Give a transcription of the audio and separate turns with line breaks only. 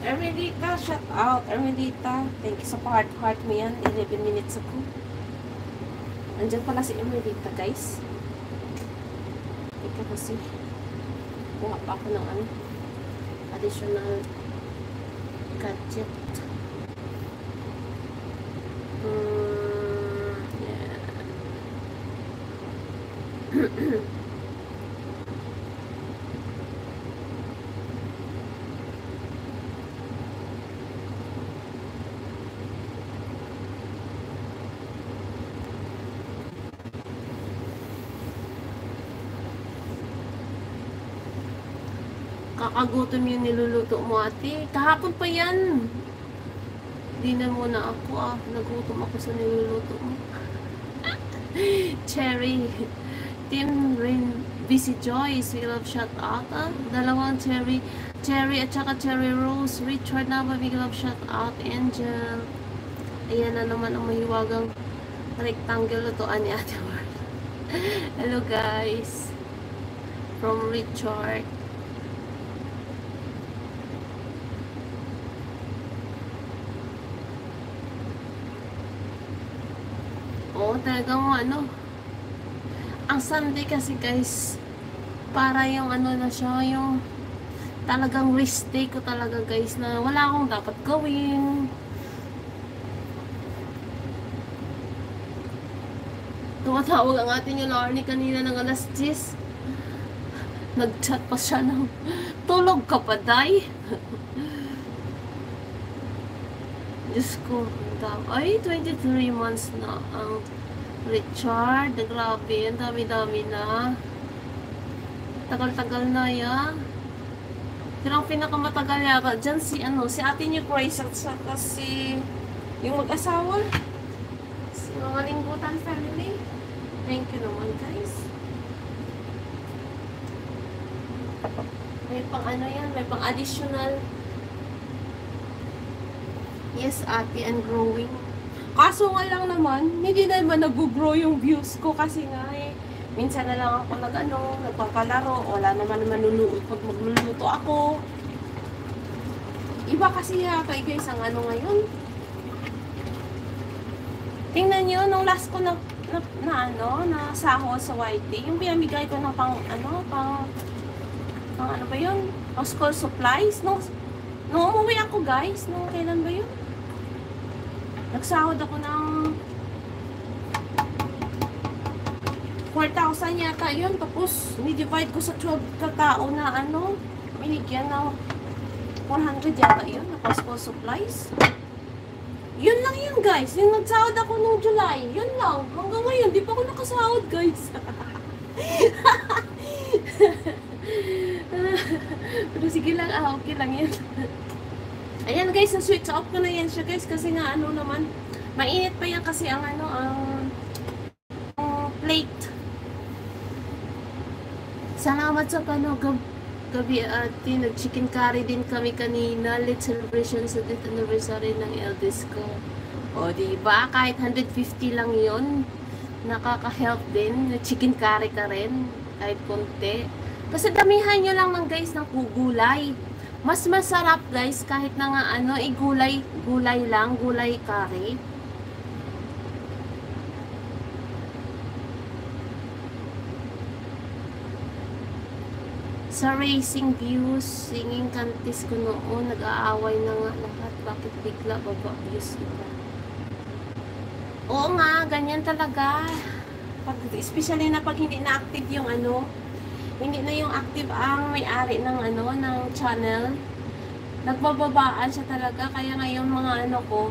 Ermelita, shout out. Ermelita, thank you sa heart mo yan. 11 minutes ago. Andyan pala si Ermelita, guys. Ika kasi. Buha pa ako ng ano, additional gadget. Yeah. Kakagutom yung niluluto mo, ate. Kahapon pa yan. Hindi na muna ako, nagutom ako sa niluluto mo. Cherry. Team Rain. Busy Joyce. We love shout out. Dalawang Cherry. Cherry at saka Cherry Rose. Richard na ba? We love shout out. Angel. Ayan na naman ang mahiwagang rectangle lutoan ni Ate Ward. Hello guys. From Richard. Oo, talagang ano. Ang Sunday kasi guys, para yung ano na siya, yung talagang rest day ko talaga guys, na wala akong dapat gawin. Tumatawag ang atin yung Larnie kanina ng alas 10. Nag-chat pa siya ng, tulog ka pa, day? Diyos ko, ay, 23 months na ang Richard. Grabe, ang dami-dami na. Tagal-tagal na ya. Pero ang pinakamatagal yata dyan si, si ate niyo Grace at saka si yung mag-asawa. Si mga Linggutan family. Thank you naman, guys. May pang yan, may pang additional. Yes, ate, and growing. Kaso nga lang naman, hindi naman nag-grow yung views ko kasi nga minsan na lang ako nagpapalaro, wala naman manunood pag magluluto ako. Iba kasi yata guys ang ngayon. Tingnan nyo, nung last ko na sahod sa YT, yung pinamigay ko ng pang ba yun? Pang school supplies. Nung umuwi ako guys, nung kailan ba yun? Nagsahod ako ng 4,000 yata yun. Tapos, ni-divide ko sa 12 katao na binigyan ng 400 yata yun. Na school supplies. Yun lang yun guys. Yung nagsahod ako nung July. Yun lang. Hanggang ngayon, di pa ako nakasahod guys. Pero sige lang, okay lang yan. Ayan guys, na-switch off ko na yan siya guys. Kasi nga naman, mainit pa yan kasi ang ang plate. Salamat sa gabi ate. Nag-chicken curry din kami kanina. Let's celebration sa death anniversary ng eldest ko. O diba, kahit 150 lang yun, nakaka-help din. Chicken curry ka rin, kahit konti. Kasi damihan nyo lang ng guys ng gulay. Mas masarap guys kahit na nga gulay lang, gulay curry. Sa racing views, singing contest ko noon, nag-aaway na nga lahat. Bakit bigla baba views iba? Oo nga, ganyan talaga. Especially na pag hindi na active yung hindi na yung active ang may-ari ng ng channel. Nagbababaan siya talaga, kaya ngayon mga ko